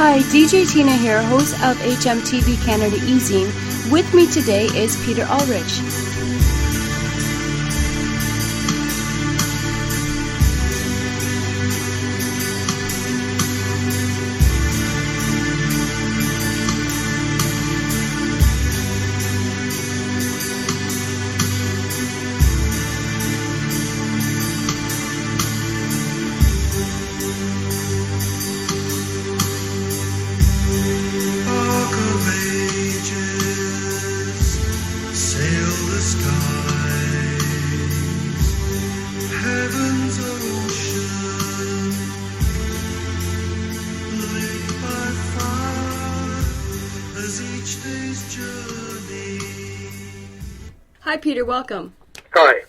Hi, DJ Tina here, host of HMTV Canada E-Zine. With me today is Peter Ulrich. Hi Peter, welcome. Hi.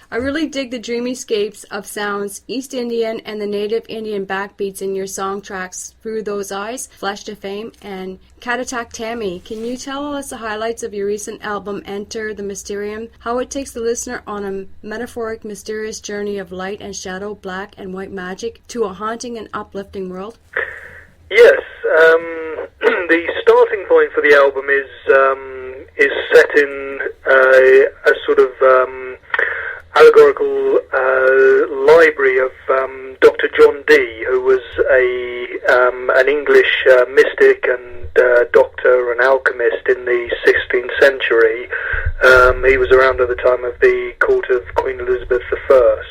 I really dig the dreamyscapes of sounds, East Indian and the native Indian backbeats in your song tracks Through Those Eyes, Flesh to Fame, and Catatak Tammy. Can you tell us the highlights of your recent album Enter the Mysterium, how it takes the listener on a metaphoric, mysterious journey of light and shadow, black and white magic, to a haunting and uplifting world? Yes, the starting point for the album is set in a sort of allegorical library of Dr. John Dee, who was an English mystic and doctor and alchemist in the 16th century. He was around at the time of the court of Queen Elizabeth I.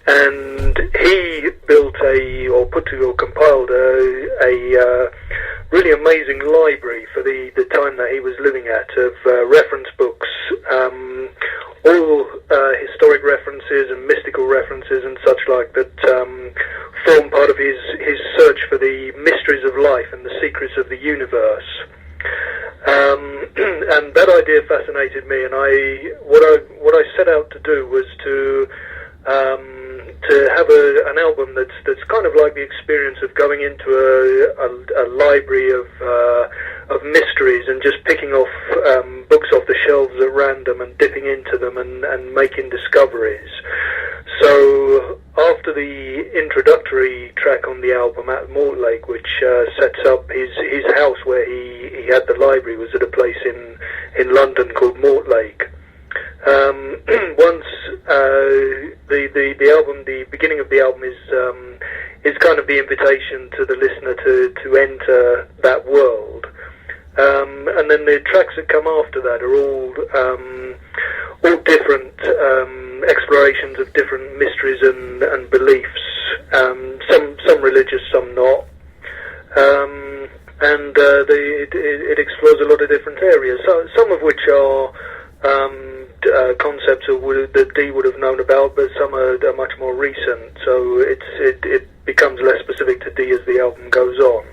And he built compiled a really amazing library for the time that he was living at of reference books, all historic references and mystical references and such like that form part of his search for the mysteries of life and the secrets of the universe. And that idea fascinated me, and what I set out to do was to have an album that's kind of like the experience of going into a library of mysteries and just picking off books off the shelves at random and dipping into them and making discoveries. So after the introductory track on the album at Mortlake, which sets up his house where he had the library, was at a place in London called Mortlake. Once the album, the beginning of the album is kind of the invitation to the listener to enter that world, and then the tracks that come after that are all different explorations of different mysteries and beliefs. Some religious, some not, and it explores a lot of different areas. So some of which are concepts that Dee would have known about, but some are much more recent, so it becomes less specific to Dee as the album goes on.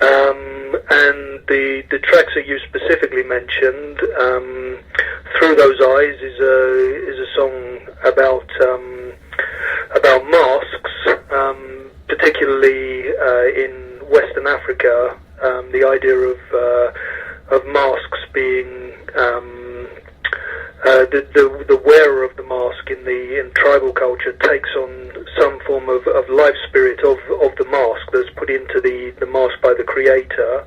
And the tracks that you specifically mentioned, Through Those Eyes is a song about masks, particularly in Western Africa. The idea of masks being the wearer of the mask in tribal culture takes on some form of life spirit of the mask that's put into the mask by the creator.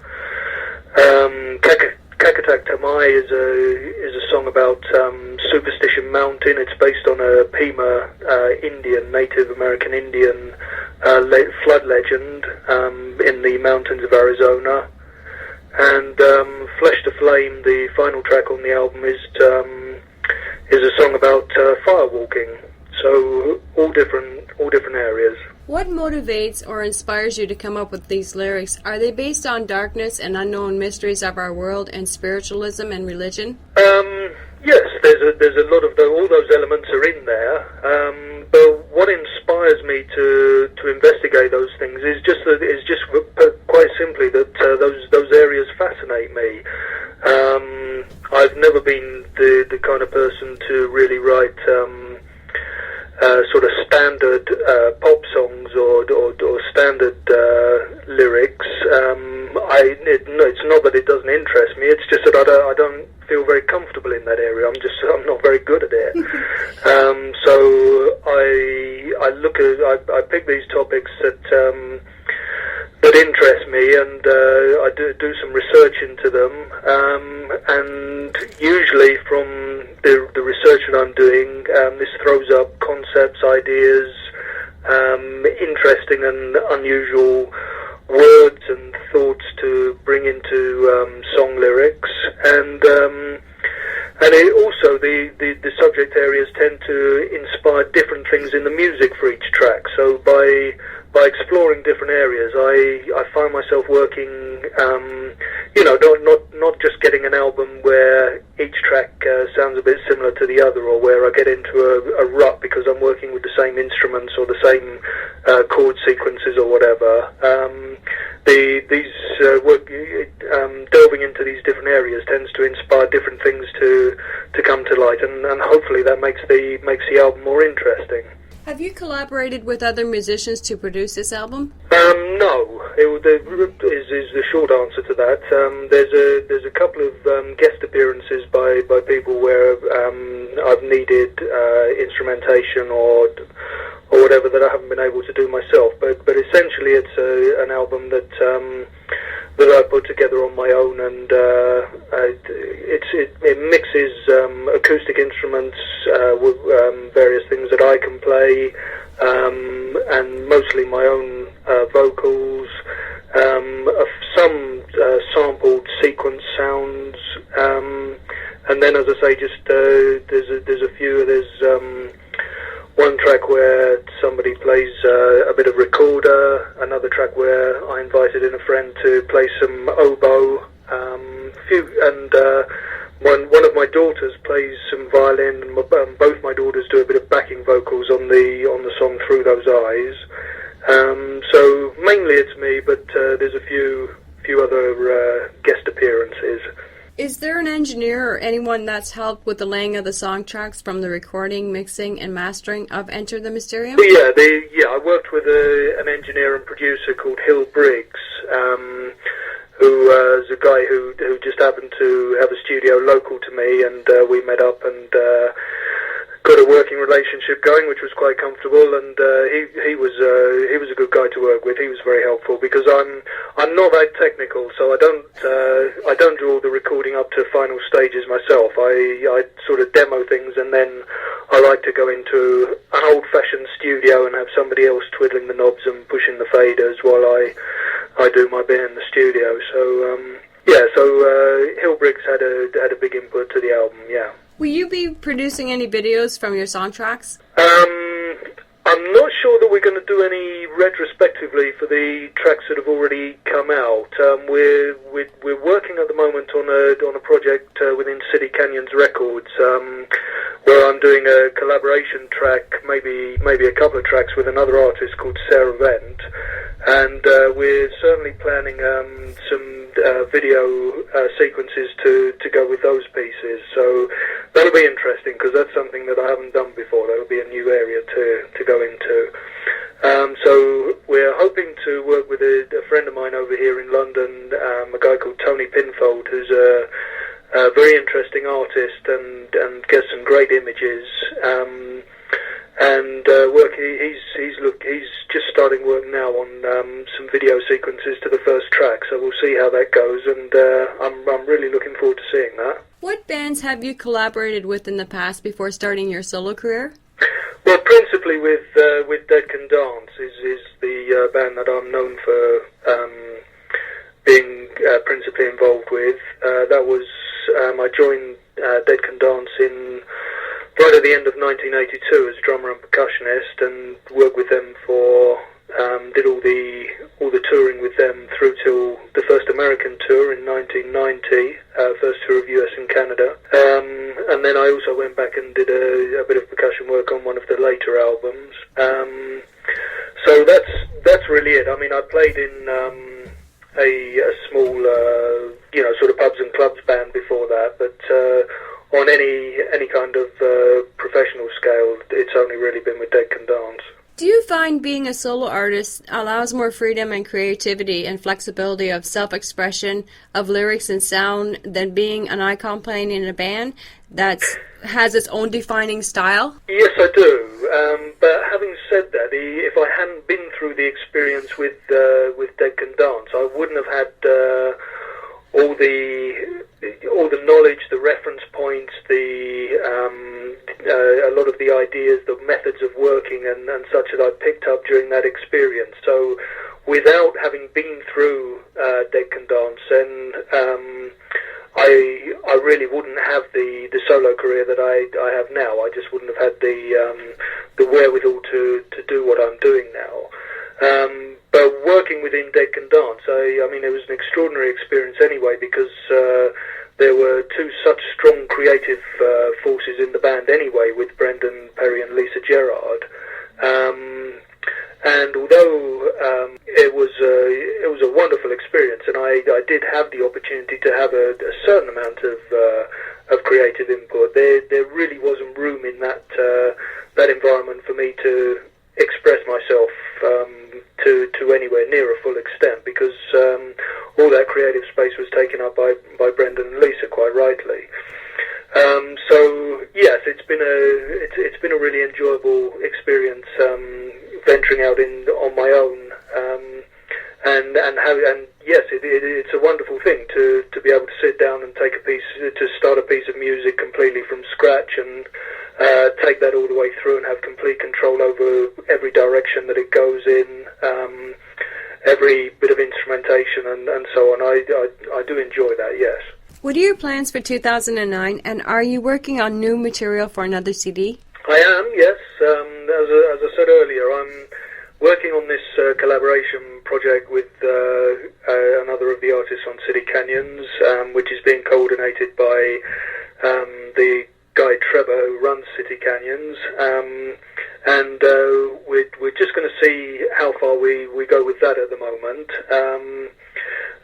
Catatak Tammy is a song about Superstition Mountain. It's based on a Pima Native American Indian flood legend in the mountains of Arizona. And Flesh to Flame, the final track on the album, is a song about firewalking. So all different areas. What motivates or inspires you to come up with these lyrics? Are they based on darkness and unknown mysteries of our world and spiritualism and religion? Yes, there's a lot of all those elements are in there. But what inspires me to investigate those things is just quite simply that those areas fascinate me. I've never been the kind of person to really write sort of standard pop songs or standard lyrics. It's not that it doesn't interest me. It's just that I don't feel very comfortable in that area. I'm not very good at it. So I pick these topics that that interest me, and I do some research into them, and usually from the research that I'm doing, this throws up concepts, ideas, interesting and unusual words and thoughts to bring into song lyrics, and it also the subject areas tend to inspire different things in the music for each track. So by exploring different areas, I find myself working, not just getting an album where each track sounds a bit similar to the other, or where I get into a rut because I'm working with the same instruments or the same chord sequences or whatever. Delving into these different areas tends to inspire different things to come to light, and hopefully that makes the album more interesting. Have you collaborated with other musicians to produce this album? No, is the short answer to that. There's a couple of guest appearances by people where I've needed instrumentation or whatever that I haven't been able to do myself. But essentially, it's an album that I put together on my own, and it mixes acoustic instruments with various things that I can play, and mostly my own vocals, some sampled sequence sounds, and then, as I say, just there's a few. There's one track where somebody plays a bit of recorder, another track where I invited in a friend to play some oboe, and one of my daughters plays some violin, and both my daughters do a bit of backing vocals on the song Through Those Eyes. So mainly it's me, but there's a few other guest appearances. Is there an engineer or anyone that's helped with the laying of the song tracks from the recording, mixing, and mastering of Enter the Mysterium? Yeah, I worked with an engineer and producer called Ulrich, who is a guy who just happened to have a studio local to me, and we met up and got a working relationship going, which was quite comfortable, and he was a good guy to work with. He was very helpful because I'm not that technical, so I don't do all the recording up to final stages myself. I sort of demo things, and then I like to go into an old-fashioned studio and have somebody else twiddling the knobs and pushing the faders while I do my bit in the studio. So Hilbriggs had a big input to the album. Yeah. Will you be producing any videos from your song tracks? I'm not sure that we're going to do any retrospectively for the tracks that have already come out. We're working at the moment on a project within City Canyons Records, where I'm doing a collaboration track, maybe a couple of tracks with another artist called Sarah Vent, and we're certainly planning some video sequences to go with those pieces. So that'll be interesting because that's something that I haven't done before. That'll be a new area to go into. So we're hoping to work with a friend of mine over here in London, a guy called Tony Pinfold, who's a very interesting artist and gets some great images. He's just starting work now on some video sequences to the first track, so we'll see how that goes, and I'm really looking forward to seeing that. What bands have you collaborated with in the past before starting your solo career? Well, principally with Dead Can Dance is the band that I'm known for being principally involved with. That was I joined Dead Can Dance right at the end of 1982 as drummer and percussionist, and worked with them for did all the touring with them through till the first American tour in 1990, first tour of US and Canada, and then I also went back and did a bit of percussion work on one of the later albums. So that's really it. I mean, I played in a small sort of pubs and clubs band before that, but on any kind of professional scale, it's only really been with Dead Can Dance. Do you find being a solo artist allows more freedom and creativity and flexibility of self-expression of lyrics and sound than being an icon playing in a band that has its own defining style? Yes, I do. But having said that, if I hadn't been through the experience with Dead Can Dance, I wouldn't have had all the knowledge, the reference points, a lot of the ideas, the methods of working and such that I picked up during that experience. So without having been through Dead Can Dance, then I really wouldn't have the solo career that I have now. I just wouldn't have had the wherewithal to do what I'm doing now. But working within Dead Can Dance, I mean, it was an extraordinary experience anyway, because there were two such strong creative forces in the band anyway, with Brendan Perry and Lisa Gerard. And although it was a wonderful experience, and I did have the opportunity to have a certain amount of creative input, there really wasn't room in that environment for me to express myself to anywhere near a full extent, because all that creative space was taken up by Brendan and Lisa, quite rightly. So yes, it's been a really enjoyable experience venturing out on my own, and yes, it's a wonderful thing to be able to sit down and start a piece of music completely from scratch and take that all the way through and have complete control over every direction that it goes in, every bit of instrumentation and so on. I do enjoy that, yes. What are your plans for 2009, and are you working on new material for another CD? I am, yes. As I said earlier, I'm working on this collaboration project with another of the artists on City Canyons, which is being coordinated by the Guy Trevor, who runs City Canyons, and we're just going to see how far we go with that at the moment.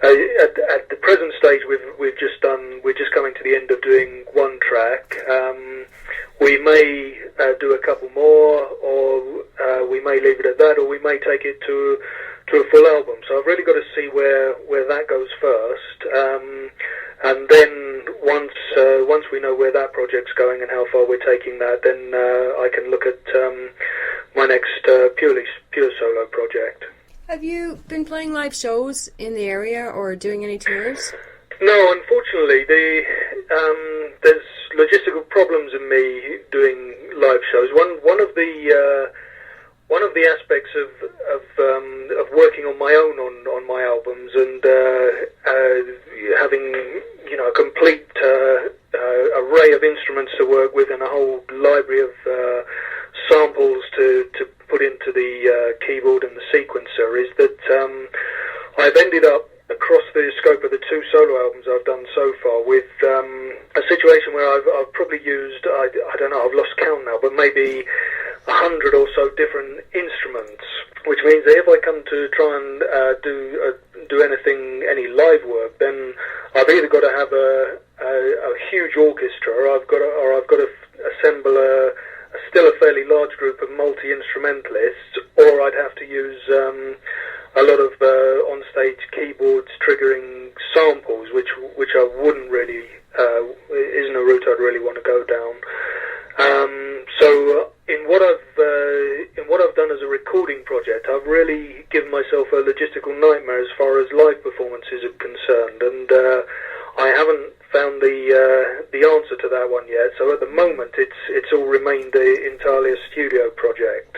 At the present stage, we're just coming to the end of doing one track. We may do a couple more, or we may leave it at that, or we may take it to a full album. So I've really got to see where that goes first, and then once we know where that project's going and how far we're taking that, then I can look at my next pure solo project. Have you been playing live shows in the area or doing any tours? No, unfortunately, there's logistical problems in me doing live shows. One of the aspects of working on my own on my albums and having a complete array of instruments to work with and a whole library of samples to put into the keyboard and the sequencer is that I've ended up, across the scope of the two solo albums I've done so far, with a situation where I've probably used, I don't know, I've lost count now, but maybe 100 or so different instruments, which means that if I come to try and do any live work, then I've either got to have a huge orchestra, or I've got to assemble still a fairly large group of multi-instrumentalists, or I'd have to use a lot of on-stage keyboards triggering samples, which I wouldn't really isn't a route I'd really want to go down. So in what I've done as a recording project, I've really given myself a logistical nightmare as far as live performances are concerned, and I haven't found the answer to that one yet. So at the moment, it's all remained entirely a studio project.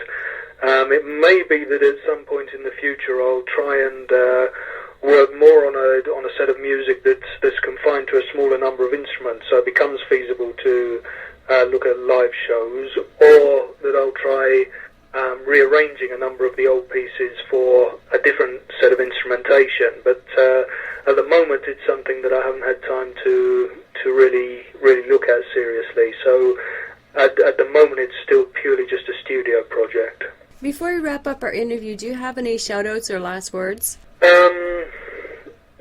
It may be that at some point in the future I'll try and work more on a set of music that's confined to a smaller number of instruments, so it becomes feasible to look at live shows, or that I'll try rearranging a number of the old pieces for a different set of instrumentation. But at the moment, it's something that I haven't had time to really look at seriously. So at the moment, it's still purely just a studio project. Before we wrap up our interview, do you have any shout-outs or last words? No,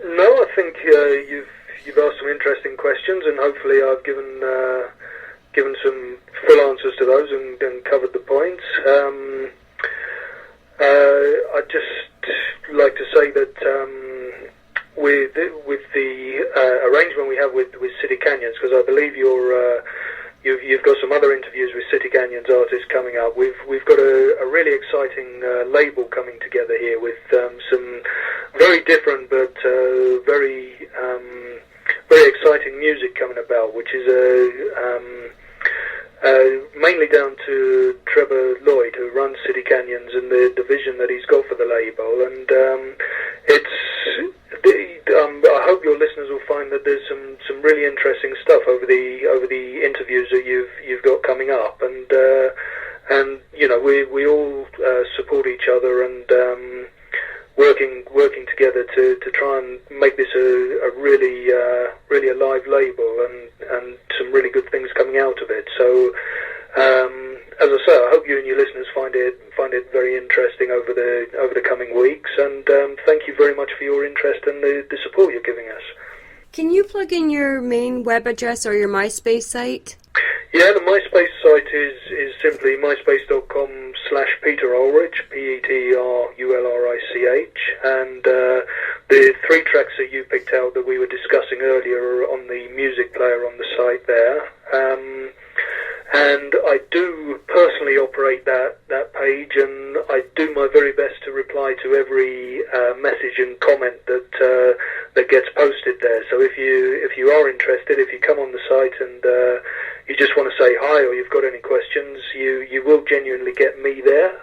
I think you've asked some interesting questions, and hopefully I've given some full answers to those and covered the points. I'd just like to say that with the arrangement we have with City Canyons, because I believe you've got some other interviews with City Canyons artists coming up. We've got a really really exciting label coming together here with some very different but very exciting music coming about, which is mainly down to Trevor Lloyd, who runs City Canyons, and the vision that he's got for the label. And I hope your listeners will find that there's some really interesting stuff over the interviews that you've got coming up, and you know, we all support each other and working together to try and make this a really alive label, and some really good things coming out of it. So as I say, I hope you and your listeners find it very interesting over the coming weeks, and thank you very much for your interest and the support you're giving us. Can you plug in your main web address or your MySpace site? Yeah, the MySpace site is simply myspace.com/Peter Ulrich, PeterUlrich, and the 3 tracks that you picked out that we were discussing earlier are on the music player on the site there. And I do personally operate that page, and I do my very best to reply to every message and comment that gets posted there. So if you are interested, if you come on the site and you just want to say hi, or you've got any questions, you will genuinely get me there.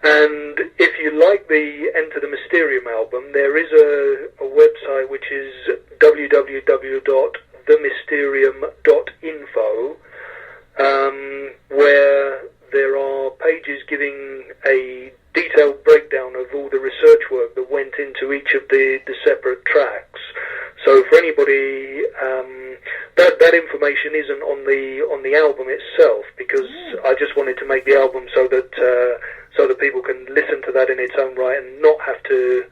And if you like the Enter the Mysterium album, there is a website which is www.themysterium.info, where there are pages giving a detailed breakdown of all the research work that went into each of the separate tracks. So for anybody, that information isn't on the album itself, because I just wanted to make the album so that people can listen to that in its own right and not have to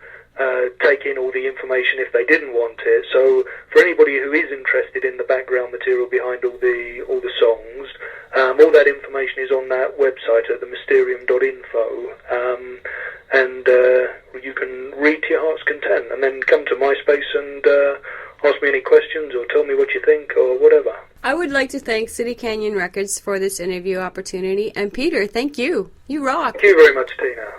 take in all the information if they didn't want it. So for anybody who is interested in the background material behind all the songs, all that information is on that website at themysterium.info, and you can read to your heart's content, and then come to MySpace and ask me any questions or tell me what you think or whatever. I would like to thank City Canyon Records for this interview opportunity, and Peter, thank you. You rock. Thank you very much, Tina.